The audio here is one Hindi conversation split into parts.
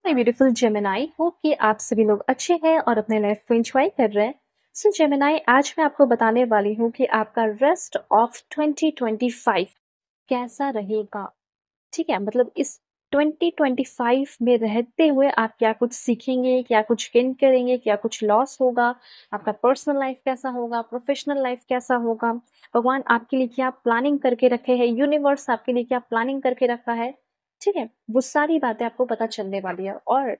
माय ब्यूटीफुल जेमिनाई, होप कि आप सभी लोग अच्छे हैं और अपने लाइफ को एंजॉय कर रहे हैं। सो जेमिनाई, आज मैं आपको बताने वाली हूँ कि आपका रेस्ट ऑफ 2025 कैसा रहेगा। ठीक है, मतलब इस 2025 में रहते हुए आप क्या कुछ सीखेंगे, क्या कुछ गेन करेंगे, क्या कुछ लॉस होगा, आपका पर्सनल लाइफ कैसा होगा, प्रोफेशनल लाइफ कैसा होगा, भगवान आपके लिए क्या प्लानिंग करके रखे हैं, यूनिवर्स आपके लिए क्या प्लानिंग करके रखा है। ठीक है, वो सारी बातें आपको पता चलने वाली है। और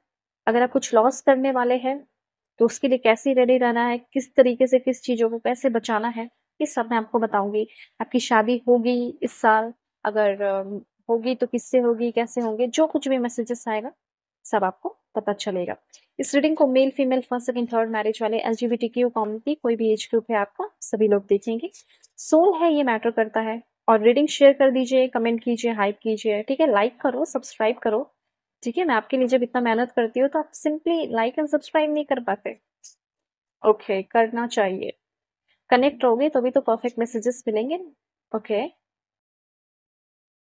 अगर आप कुछ लॉस करने वाले हैं तो उसके लिए कैसे रेडी रहना है, किस तरीके से किस चीज़ों को कैसे बचाना है, ये सब मैं आपको बताऊँगी। आपकी शादी होगी इस साल, अगर होगी तो किससे होगी, कैसे होंगे, जो कुछ भी मैसेजेस आएगा, सब आपको पता चलेगा। इस रीडिंग को male, female, first, second, third, marriage वाले, एलजीबीटीक्यू कम्युनिटी, कोई भी एज ग्रुप है आपका, सभी लोग देखेंगे। सोल है, ये मैटर करता है। और रीडिंग शेयर कर दीजिए, कमेंट कीजिए, हाइप कीजिए, ठीक है? लाइक करो, सब्सक्राइब करो, ठीक है? मैं आपके लिए जब इतना मेहनत करती हूँ, तो आप सिंपली लाइक एंड सब्सक्राइब नहीं कर पाते। ओके, करना चाहिए। कनेक्ट रहोगे तभी तो परफेक्ट मैसेजेस मिलेंगे। Okay,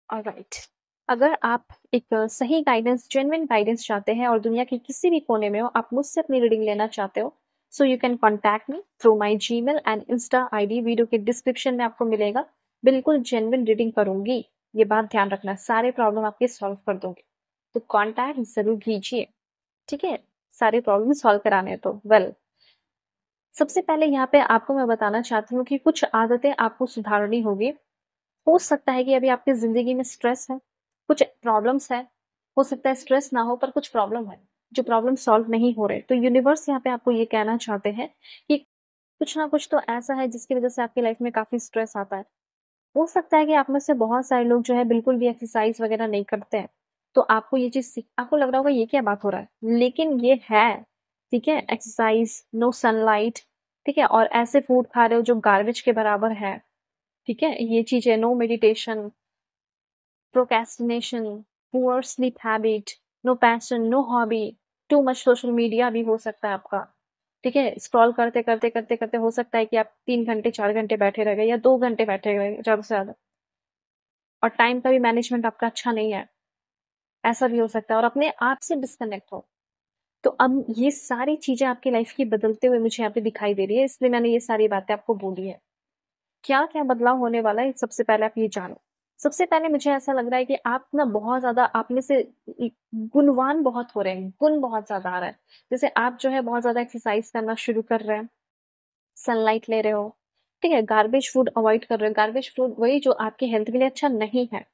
alright. अगर आप एक सही गाइडेंस, जेन्युइन गाइडेंस चाहते हैं और दुनिया के किसी भी कोने में हो, आप मुझसे अपनी रीडिंग लेना चाहते हो, so you can contact me through my Gmail and Insta ID, video के डिस्क्रिप्शन में आपको मिलेगा। बिल्कुल जेन्युइन रीडिंग करूंगी, ये बात ध्यान रखना, सारे प्रॉब्लम आपके सॉल्व कर दूंगी। तो कॉन्टैक्ट जरूर कीजिए, ठीक है? सारे प्रॉब्लम सॉल्व कराने हैं तो वेल, सबसे पहले यहाँ पे आपको मैं बताना चाहती हूँ कि कुछ आदतें आपको सुधारनी होगी। हो सकता है कि अभी आपकी ज़िंदगी में स्ट्रेस है, कुछ प्रॉब्लम्स है, हो सकता है स्ट्रेस ना हो पर कुछ प्रॉब्लम है, जो प्रॉब्लम सॉल्व नहीं हो रहे। तो यूनिवर्स यहाँ पे आपको ये कहना चाहते हैं कि कुछ ना कुछ तो ऐसा है जिसकी वज़ह से आपकी लाइफ में काफ़ी स्ट्रेस आता है। हो सकता है कि आप में से बहुत सारे लोग जो है बिल्कुल भी एक्सरसाइज़ वग़ैरह नहीं करते हैं। तो आपको ये चीज़ आपको लग रहा होगा ये क्या बात हो रहा है? लेकिन ये है, ठीक है? एक्सरसाइज़, नो सनलाइट, ठीक है? और ऐसे फूड खा रहे हो जो गार्बेज के बराबर है, ठीक है? ये चीज़ें, no meditation, procrastination, poor sleep habit, no passion, no hobby, too much social media भी हो सकता है आपका, ठीक है? स्क्रॉल करते हो सकता है कि आप 3 घंटे, 4 घंटे बैठे रह गए या 2 घंटे बैठे रह गए ज़्यादा से ज़्यादा, और टाइम का भी मैनेजमेंट आपका अच्छा नहीं है, ऐसा भी हो सकता है, और अपने आप से डिस्कनेक्ट हो। तो अब ये सारी चीज़ें आपकी लाइफ़ की बदलते हुए मुझे यहाँ पे दिखाई दे रही है, इसलिए मैंने ये सारी बातें आपको बोली है। क्या-क्या बदलाव होने वाला है, सबसे पहले आप ये जानो। सबसे पहले मुझे ऐसा लग रहा है कि आप ना बहुत ज़्यादा, आप में से गुणवान बहुत हो रहे हैं, गुण बहुत ज़्यादा आ रहा है। जैसे आप जो है बहुत ज़्यादा एक्सरसाइज़ करना शुरू कर रहे हैं, सनलाइट ले रहे हो, ठीक है? गार्बेज फूड अवॉइड कर रहे हो, गार्बेज फूड वही जो आपकी हेल्थ के लिए अच्छा नहीं है,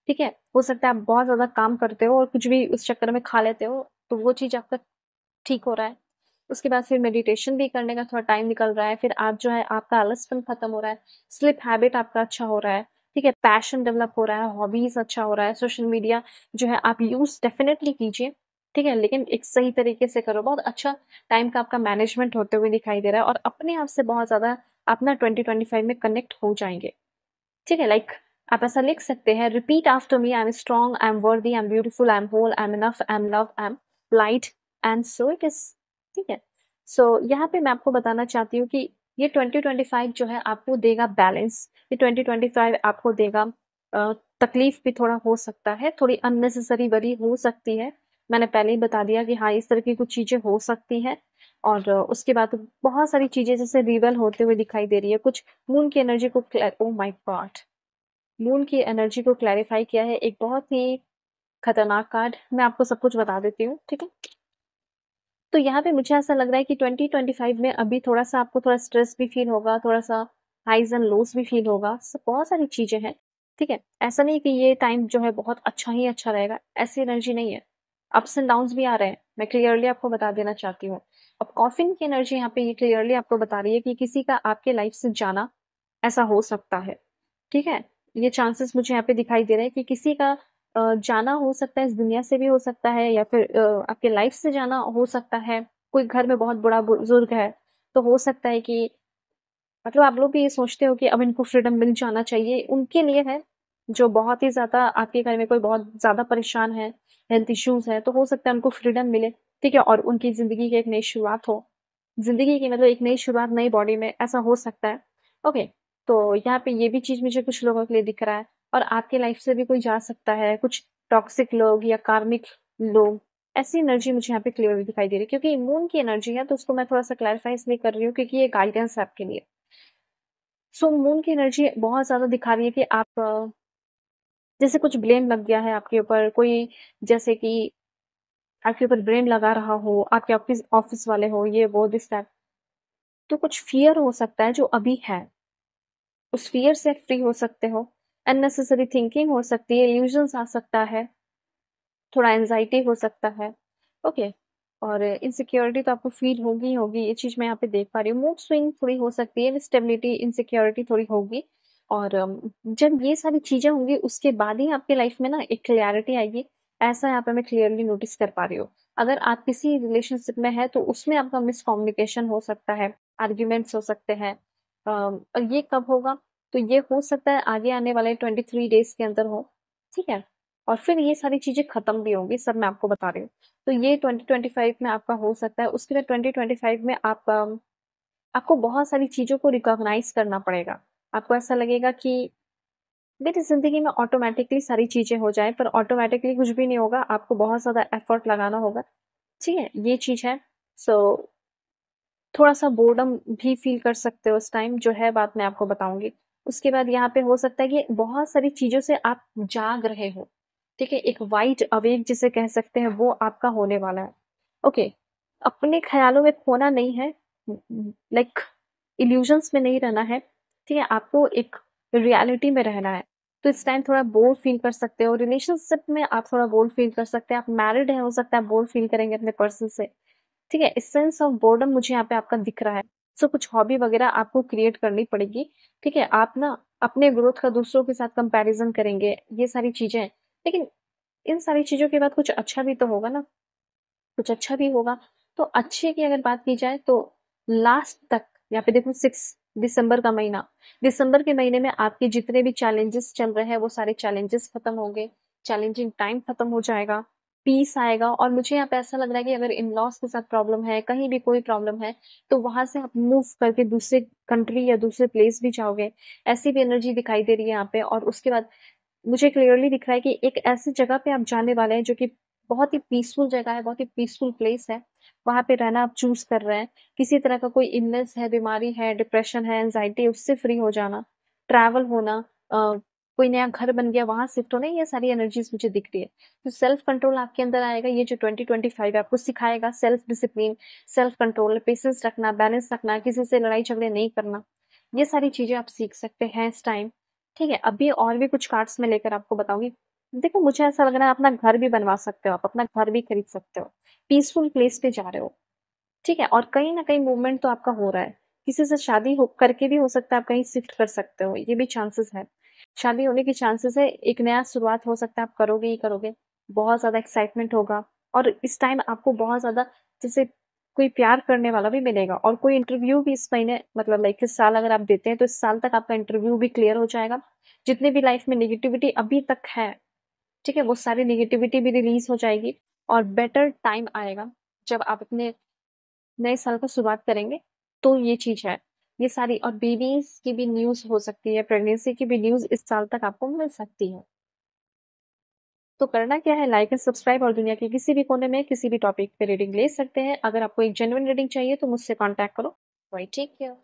ठीक है? हो सकता है आप बहुत ज़्यादा काम करते हो और कुछ भी उस चक्कर में खा लेते हो, तो वो चीज़ आपका ठीक हो रहा है। उसके बाद फिर मेडिटेशन भी करने का थोड़ा टाइम निकल रहा है, फिर आप जो है आपका आलसपन खत्म हो रहा है, स्लीप हैबिट आपका अच्छा हो रहा है, ठीक है? पैशन डेवलप हो रहा है, हॉबीज़ अच्छा हो रहा है, सोशल मीडिया जो है आप यूज़ डेफ़िनेटली कीजिए, ठीक है? लेकिन एक सही तरीके से करो, बहुत अच्छा टाइम का आपका मैनेजमेंट होते हुए दिखाई दे रहा है और अपने आप से बहुत ज़्यादा आप ना 2025 में कनेक्ट हो जाएँगे, ठीक है? लाइक आप ऐसा लिख सकते हैं, repeat after me, I am strong, I am worthy, I am beautiful, I am whole, I am enough, I am loved, I am light, and so it is, ठीक है? सो यहाँ पे मैं आपको बताना चाहती हूँ कि ये 2025 जो है आपको देगा बैलेंस, ये 2025 आपको देगा तकलीफ भी थोड़ा हो सकता है, थोड़ी अननेसेसरी वरी हो सकती है। मैंने पहले ही बता दिया कि हाँ, इस तरह की कुछ चीज़ें हो सकती हैं, और उसके बाद बहुत सारी चीज़ें जैसे रिवल होते हुए दिखाई दे रही है, कुछ मून की एनर्जी को ओह माय गॉड! मून की एनर्जी को क्लैरिफ़ाई किया है, एक बहुत ही खतरनाक कार्ड, मैं आपको सब कुछ बता देती हूँ, ठीक है? तो यहाँ पे मुझे ऐसा लग रहा है कि 2025 में अभी थोड़ा-सा आपको थोड़ा स्ट्रेस भी फ़ील होगा, थोड़ा-सा हाइज़ एंड लोज़ भी फ़ील होगा, सब बहुत सारी चीज़ें हैं, ठीक है? ऐसा नहीं कि ये टाइम जो है बहुत अच्छा ही अच्छा रहेगा, ऐसी एनर्जी नहीं है। अप्स एंड डाउन्स भी आ रहे हैं, मैं क्लियरली आपको बता देना चाहती हूँ। अब कॉफ़िन की एनर्जी यहाँ पे ये क्लियरली आपको बता रही है कि किसी का आपके लाइफ़ से जाना, ऐसा हो सकता है, ठीक है? ये चांसेस मुझे यहाँ पे दिखाई दे रहे हैं कि किसी का जाना हो सकता है, इस दुनिया से भी हो सकता है, या फिर आपके लाइफ से जाना हो सकता है। कोई घर में बहुत बड़ा बुज़ुर्ग है, तो हो सकता है कि मतलब आप लोग भी ये सोचते हो कि अब इनको फ्रीडम मिल जाना चाहिए, उनके लिए है, जो बहुत ही ज़्यादा आपके घर में कोई बहुत ज़्यादा परेशान है, हेल्थ इश्यूज़ हैं, तो हो सकता है उनको फ्रीडम मिले, ठीक है? और उनकी ज़िंदगी की एक नई शुरुआत हो। ज़िंदगी की मतलब एक नई शुरुआत नई बॉडी में, ऐसा हो सकता है। ओके, तो यहाँ पे ये भी चीज़ मुझे कुछ लोगों के लिए दिख रहा है, और आपके लाइफ से भी कोई जा सकता है, कुछ टॉक्सिक लोग या कार्मिक लोग, ऐसी एनर्जी मुझे यहाँ पे क्लियरली दिखाई दे रही है, क्योंकि मून की एनर्जी है तो उसको मैं थोड़ा-सा क्लैरिफाई इसलिए कर रही हूँ क्योंकि ये गाइडेंस है आपके लिए। सो मून की एनर्जी बहुत ज़्यादा दिखा रही है कि आप जैसे कुछ ब्लेम लग गया है आपके ऊपर, कोई जैसे कि आपके ऊपर ब्लेम लगा रहा हो, आपके ऑफ़िस ऑफ़िस वाले हो, ये वो दिस दैट। तो कुछ फ़ियर हो सकता है जो अभी है, उस फ़ियर से फ्री हो सकते हो। अननेसेसरी थिंकिंग हो सकती है, इल्यूज़न्स आ सकता है, थोड़ा एंग्ज़ायटी हो सकता है, ओके। और इनसिक्योरिटी तो आपको फ़ील होगी ही होगी, ये चीज़ मैं यहाँ पे देख पा रही हूँ। मूड स्विंग थोड़ी हो सकती है, इंस्टेबिलिटी, इनसिक्योरिटी थोड़ी होगी। और जब ये सारी चीज़ें होंगी उसके बाद ही आपकी लाइफ़ में ना एक क्लैरिटी आएगी, ऐसा यहाँ पे मैं क्लियरली नोटिस कर पा रही हूँ। अगर आप किसी रिलेशनशिप में हैं तो उसमें आपका मिसकम्युनिकेशन हो सकता है, आर्ग्यूमेंट्स हो सकते हैं। और ये कब होगा? तो ये हो सकता है आगे आने वाले 23 डेज़ के अंदर हो, ठीक है? और फिर ये सारी चीज़ें खत्म भी होंगी, सब मैं आपको बता रही हूँ। तो ये 2025 में आपका हो सकता है, उसके बाद 2025 में आपको बहुत सारी चीज़ों को रिकॉग्नाइज़ करना पड़ेगा। आपको ऐसा लगेगा कि मेरी ज़िंदगी में ऑटोमैटिकली सारी चीज़ें हो जाएँ, पर ऑटोमैटिकली कुछ भी नहीं होगा, आपको बहुत ज़्यादा एफ़र्ट लगाना होगा, ठीक है? ये चीज़ है। सो थोड़ा-सा बोर्डम भी फ़ील कर सकते हो उस टाइम, जो है बात मैं आपको बताऊँगी। उसके बाद यहाँ पे हो सकता है कि बहुत सारी चीज़ों से आप जाग रहे हो, ठीक है? एक वाइड अवेक जिसे कह सकते हैं, वो आपका होने वाला है। ओके, अपने ख़्यालों में खोना नहीं है, लाइक इल्यूज़न्स में नहीं रहना है, ठीक है? आपको एक रियलिटी में रहना है। तो इस टाइम थोड़ा बोर फ़ील कर सकते हो, रिलेशनशिप में आप थोड़ा बोर फ़ील कर सकते हैं, आप मैरिड हैं, हो सकता है आप बोर फ़ील करेंगे अपने पर्सन से। ठीक है? सेंस ऑफ बोर्डम मुझे यहाँ पे आपका दिख रहा है। सो कुछ हॉबी वगैरह आपको क्रिएट करनी पड़ेगी, ठीक है? आप ना अपने ग्रोथ का दूसरों के साथ कंपैरिज़न करेंगे, ये सारी चीज़ें। लेकिन इन सारी चीज़ों के बाद कुछ अच्छा भी तो होगा ना, कुछ अच्छा भी होगा। तो अच्छे की अगर बात की जाए तो लास्ट तक यहाँ पे देखो 6 दिसंबर का महीना, दिसंबर के महीने में आपके जितने भी चैलेंजेस चल रहे हैं, वो सारे चैलेंजेस खत्म होंगे, चैलेंजिंग टाइम खत्म हो जाएगा, पीस आएगा। और मुझे यहाँ पे ऐसा लग रहा है कि अगर इन-लॉज़ के साथ प्रॉब्लम है, कहीं भी कोई प्रॉब्लम है, तो वहाँ से आप मूव करके दूसरे कंट्री या दूसरे प्लेस भी जाओगे। ऐसी भी एनर्जी दिखाई दे रही है यहाँ पे। और उसके बाद मुझे क्लियरली दिख रहा है कि एक ऐसी जगह पे आप जाने वाले हैं जो कि बहुत ही पीसफुल जगह है, बहुत ही पीसफुल प्लेस है। वहाँ पे रहना आप चूज़ कर रहे हैं। किसी तरह का कोई इलनेस है, बीमारी है, डिप्रेशन है, एंग्ज़ायटी है, उससे फ्री हो जाना, ट्रैवल होना, कोई नया घर बन गया, वहाँ शिफ्ट होना, ये सारी एनर्जीज़ मुझे दिख रही है। तो सेल्फ कंट्रोल आपके अंदर आएगा, ये जो 2025 आपको सिखाएगा self discipline, self control, patience रखना, बैलेंस रखना, किसी से लड़ाई-झगड़े नहीं करना। ये सारी चीज़ें आप सीख सकते हैं इस टाइम। ठीक है, अभी और भी कुछ कार्ड्स मैं लेकर आपको बताऊँगी। देखो, मुझे ऐसा लग रहा है अपना घर भी बनवा सकते हो आप, अपना घर भी खरीद सकते हो। पीसफुल प्लेस पे जा रहे हो, ठीक है? और कहीं न कहीं मूवमेंट तो आपका हो रहा है। किसी से शादी हो करके भी हो सकता है आप कहीं शिफ्ट कर सकते हो, ये भी चांसेस है। शादी होने के चांसेस है, एक नया शुरुआत हो सकता है, आप करोगे ही करोगे। बहुत ज़्यादा एक्साइटमेंट होगा और इस टाइम आपको बहुत ज़्यादा जैसे कोई प्यार करने वाला भी मिलेगा। और कोई इंटरव्यू भी इस महीने, मतलब लाइक इस साल अगर आप देते हैं, तो इस साल तक आपका इंटरव्यू भी क्लियर हो जाएगा। जितनी भी लाइफ में नेगेटिविटी अभी तक है, ठीक है? वो सारी नेगेटिविटी भी रिलीज़ हो जाएगी और बेटर टाइम आएगा, जब आप अपने नए साल का शुरुआत करेंगे, तो ये चीज़ है। ये सारी और बेबीज़ की भी न्यूज़ हो सकती है, प्रेगनेंसी की भी न्यूज़ इस साल तक आपको मिल सकती है। तो करना क्या है, लाइक एंड सब्सक्राइब और दुनिया के किसी भी कोने में किसी भी टॉपिक पे रीडिंग ले सकते हैं। अगर आपको एक जेन्युइन रीडिंग चाहिए तो मुझसे कॉन्टैक्ट करो। Right, take care.